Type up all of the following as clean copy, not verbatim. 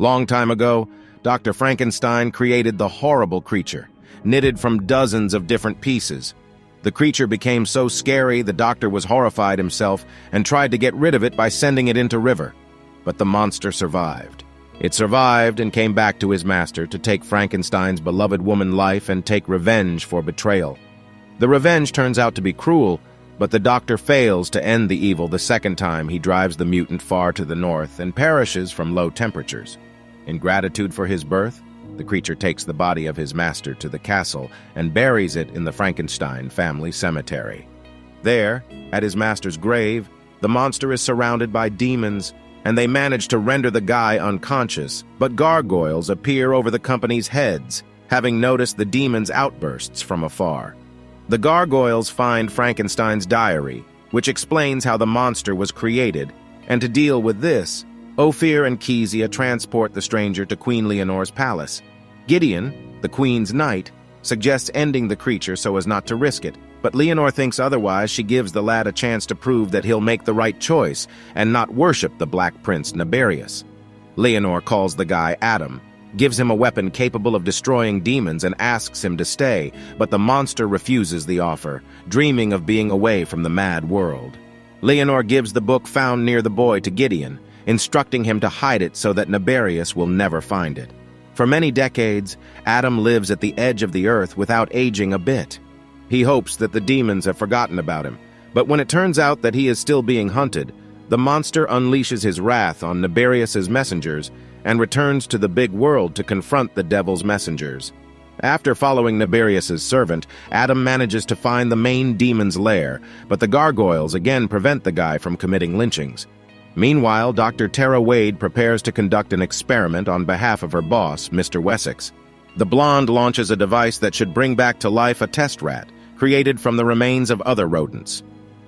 Long time ago, Dr. Frankenstein created the horrible creature, knitted from dozens of different pieces. The creature became so scary the doctor was horrified himself and tried to get rid of it by sending it into river. But the monster survived. It survived and came back to his master to take Frankenstein's beloved woman life and take revenge for betrayal. The revenge turns out to be cruel, but the doctor fails to end the evil the second time he drives the mutant far to the north and perishes from low temperatures. In gratitude for his birth, the creature takes the body of his master to the castle and buries it in the Frankenstein family cemetery. There, at his master's grave, the monster is surrounded by demons, and they manage to render the guy unconscious, but gargoyles appear over the company's heads, having noticed the demon's outbursts from afar. The gargoyles find Frankenstein's diary, which explains how the monster was created, and to deal with this, Ophir and Kezia transport the stranger to Queen Leonore's palace. Gideon, the queen's knight, suggests ending the creature so as not to risk it, but Leonore thinks otherwise. She gives the lad a chance to prove that he'll make the right choice and not worship the Black Prince Naberius. Leonore calls the guy Adam, gives him a weapon capable of destroying demons and asks him to stay, but the monster refuses the offer, dreaming of being away from the mad world. Leonore gives the book found near the boy to Gideon, instructing him to hide it so that Naberius will never find it. For many decades, Adam lives at the edge of the earth without aging a bit. He hopes that the demons have forgotten about him, but when it turns out that he is still being hunted, the monster unleashes his wrath on Naberius's messengers and returns to the big world to confront the devil's messengers. After following Naberius's servant, Adam manages to find the main demon's lair, but the gargoyles again prevent the guy from committing lynchings. Meanwhile, Dr. Tara Wade prepares to conduct an experiment on behalf of her boss, Mr. Wessex. The blonde launches a device that should bring back to life a test rat, created from the remains of other rodents.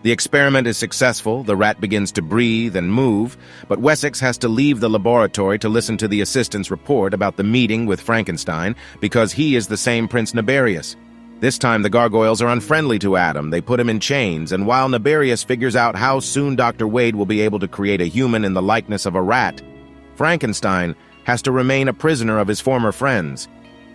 The experiment is successful, the rat begins to breathe and move, but Wessex has to leave the laboratory to listen to the assistant's report about the meeting with Frankenstein because he is the same Prince Naberius. This time the gargoyles are unfriendly to Adam. They put him in chains, and while Naberius figures out how soon Dr. Wade will be able to create a human in the likeness of a rat, Frankenstein has to remain a prisoner of his former friends.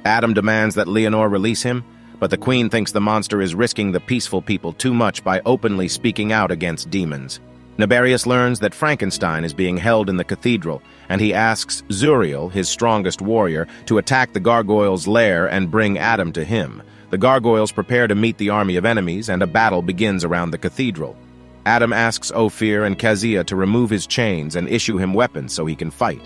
Adam demands that Leonore release him, but the queen thinks the monster is risking the peaceful people too much by openly speaking out against demons. Naberius learns that Frankenstein is being held in the cathedral, and he asks Zuriel, his strongest warrior, to attack the gargoyles' lair and bring Adam to him. The gargoyles prepare to meet the army of enemies, and a battle begins around the cathedral. Adam asks Ophir and Kezia to remove his chains and issue him weapons so he can fight,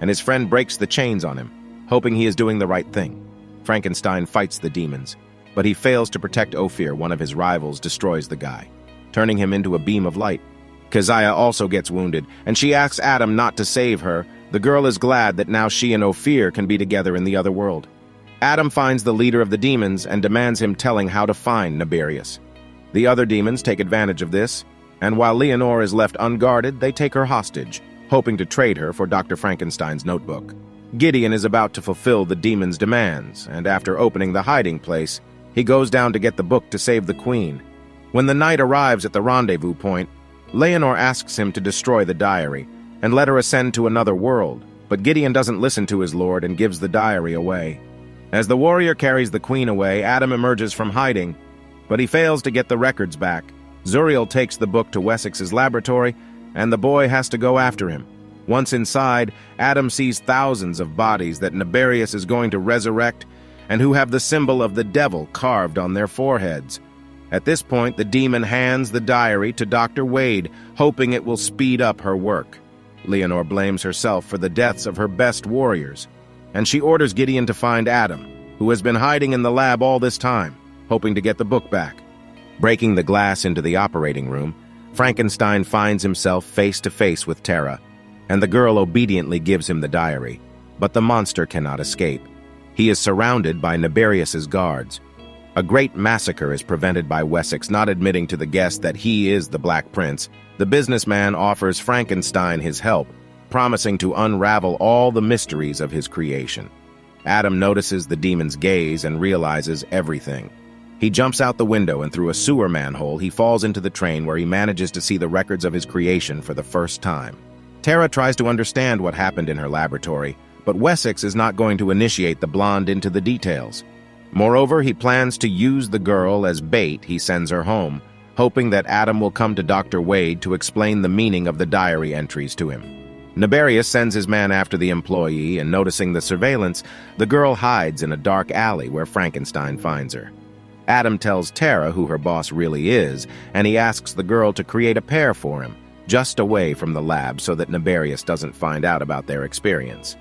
and his friend breaks the chains on him, hoping he is doing the right thing. Frankenstein fights the demons, but he fails to protect Ophir. One of his rivals destroys the guy, turning him into a beam of light. Kezia also gets wounded, and she asks Adam not to save her. The girl is glad that now she and Ophir can be together in the other world. Adam finds the leader of the demons and demands him telling how to find Naberius. The other demons take advantage of this, and while Leonore is left unguarded, they take her hostage, hoping to trade her for Dr. Frankenstein's notebook. Gideon is about to fulfill the demons' demands, and after opening the hiding place, he goes down to get the book to save the queen. When the knight arrives at the rendezvous point, Leonore asks him to destroy the diary and let her ascend to another world, but Gideon doesn't listen to his lord and gives the diary away. As the warrior carries the queen away, Adam emerges from hiding, but he fails to get the records back. Zuriel takes the book to Wessex's laboratory, and the boy has to go after him. Once inside, Adam sees thousands of bodies that Naberius is going to resurrect and who have the symbol of the devil carved on their foreheads. At this point, the demon hands the diary to Dr. Wade, hoping it will speed up her work. Leonore blames herself for the deaths of her best warriors, and she orders Gideon to find Adam, who has been hiding in the lab all this time, hoping to get the book back. Breaking the glass into the operating room, Frankenstein finds himself face to face with Tara, and the girl obediently gives him the diary, but the monster cannot escape. He is surrounded by Naberius's guards. A great massacre is prevented by Wessex not admitting to the guest that he is the Black Prince. The businessman offers Frankenstein his help, promising to unravel all the mysteries of his creation. Adam notices the demon's gaze and realizes everything. He jumps out the window, and through a sewer manhole he falls into the train, where he manages to see the records of his creation for the first time. Tara tries to understand what happened in her laboratory, but Wessex is not going to initiate the blonde into the details. Moreover, he plans to use the girl as bait. He sends her home, hoping that Adam will come to Dr. Wade to explain the meaning of the diary entries to him. Naberius sends his man after the employee, and noticing the surveillance, the girl hides in a dark alley where Frankenstein finds her. Adam tells Tara who her boss really is, and he asks the girl to create a pair for him, just away from the lab so that Naberius doesn't find out about their experience.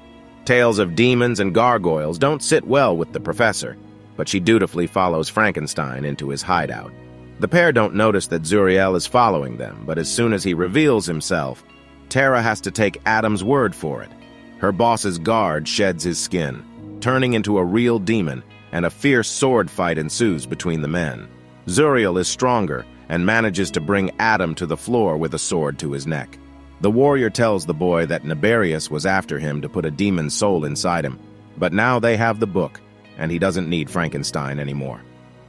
Tales of demons and gargoyles don't sit well with the professor, but she dutifully follows Frankenstein into his hideout. The pair don't notice that Zuriel is following them, but as soon as he reveals himself, Tara has to take Adam's word for it. Her boss's guard sheds his skin, turning into a real demon, and a fierce sword fight ensues between the men. Zuriel is stronger and manages to bring Adam to the floor with a sword to his neck. The warrior tells the boy that Naberius was after him to put a demon's soul inside him, but now they have the book, and he doesn't need Frankenstein anymore.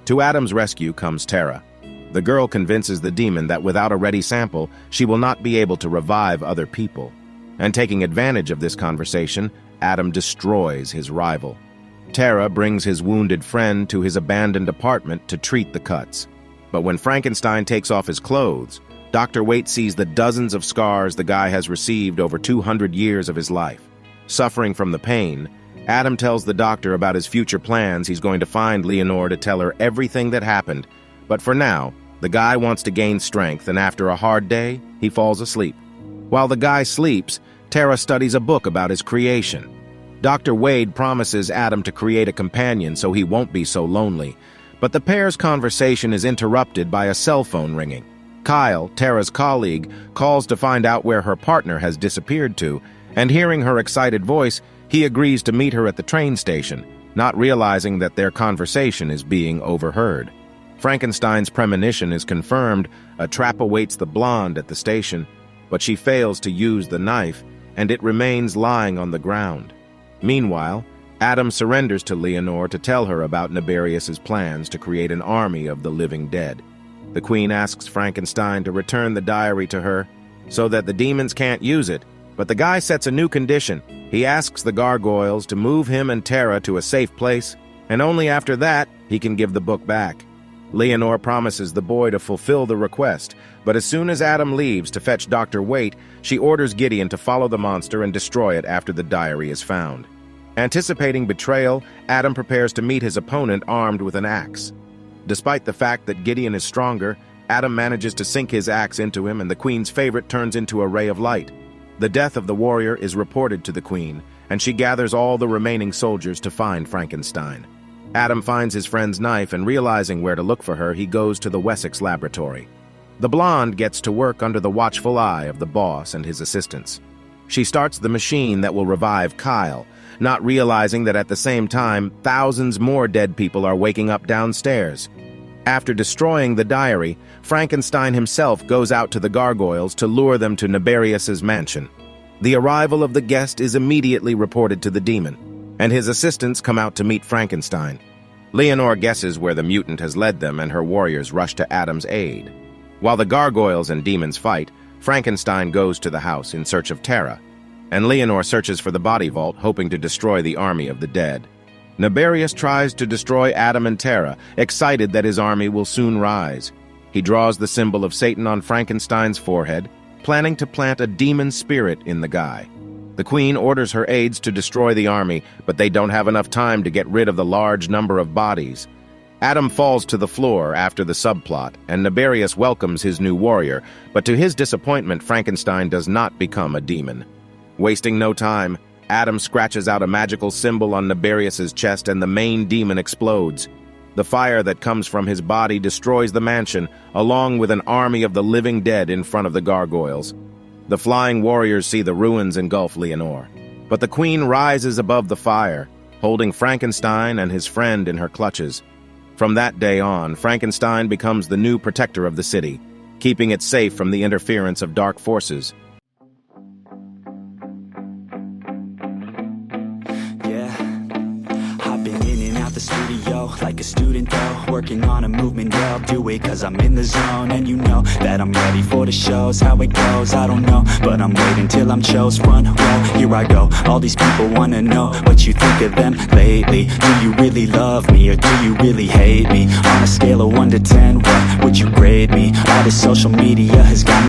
To Adam's rescue comes Tara. The girl convinces the demon that without a ready sample, she will not be able to revive other people. And taking advantage of this conversation, Adam destroys his rival. Tara brings his wounded friend to his abandoned apartment to treat the cuts. But when Frankenstein takes off his clothes, Dr. Waite sees the dozens of scars the guy has received over 200 years of his life. Suffering from the pain, Adam tells the doctor about his future plans. He's going to find Leonore to tell her everything that happened. But for now, the guy wants to gain strength, and after a hard day, he falls asleep. While the guy sleeps, Tara studies a book about his creation. Dr. Wade promises Adam to create a companion so he won't be so lonely, but the pair's conversation is interrupted by a cell phone ringing. Kyle, Tara's colleague, calls to find out where her partner has disappeared to, and hearing her excited voice, he agrees to meet her at the train station, not realizing that their conversation is being overheard. Frankenstein's premonition is confirmed. A trap awaits the blonde at the station, but she fails to use the knife, and it remains lying on the ground. Meanwhile, Adam surrenders to Leonore to tell her about Naberius's plans to create an army of the living dead. The queen asks Frankenstein to return the diary to her so that the demons can't use it, but the guy sets a new condition. He asks the gargoyles to move him and Tara to a safe place, and only after that he can give the book back. Leonore promises the boy to fulfill the request, but as soon as Adam leaves to fetch Dr. Waite, she orders Gideon to follow the monster and destroy it after the diary is found. Anticipating betrayal, Adam prepares to meet his opponent armed with an axe. Despite the fact that Gideon is stronger, Adam manages to sink his axe into him, and the queen's favorite turns into a ray of light. The death of the warrior is reported to the queen, and she gathers all the remaining soldiers to find Frankenstein. Adam finds his friend's knife, and realizing where to look for her, he goes to the Wessex laboratory. The blonde gets to work under the watchful eye of the boss and his assistants. She starts the machine that will revive Kyle, not realizing that at the same time, thousands more dead people are waking up downstairs. After destroying the diary, Frankenstein himself goes out to the gargoyles to lure them to Naberius's mansion. The arrival of the guest is immediately reported to the demon, and his assistants come out to meet Frankenstein. Leonore guesses where the mutant has led them, and her warriors rush to Adam's aid. While the gargoyles and demons fight, Frankenstein goes to the house in search of Tara, and Leonore searches for the body vault, hoping to destroy the army of the dead. Naberius tries to destroy Adam and Tara, excited that his army will soon rise. He draws the symbol of Satan on Frankenstein's forehead, planning to plant a demon spirit in the guy. The queen orders her aides to destroy the army, but they don't have enough time to get rid of the large number of bodies. Adam falls to the floor after the subplot, and Naberius welcomes his new warrior, but to his disappointment, Frankenstein does not become a demon. Wasting no time, Adam scratches out a magical symbol on Naberius's chest, and the main demon explodes. The fire that comes from his body destroys the mansion, along with an army of the living dead in front of the gargoyles. The flying warriors see the ruins engulf Leonore, but the queen rises above the fire, holding Frankenstein and his friend in her clutches. From that day on, Frankenstein becomes the new protector of the city, keeping it safe from the interference of dark forces. been in and out the studio like a student though, working on a movement, yeah, I'll do it cause I'm in the zone. And you know that I'm ready for the shows. How it goes, I don't know, but I'm waiting till I'm chose. Front row, here I go. All these people wanna know what you think of them lately. Do you really love me or do you really hate me? On a scale of 1 to 10, what would you grade me? All this social media has got me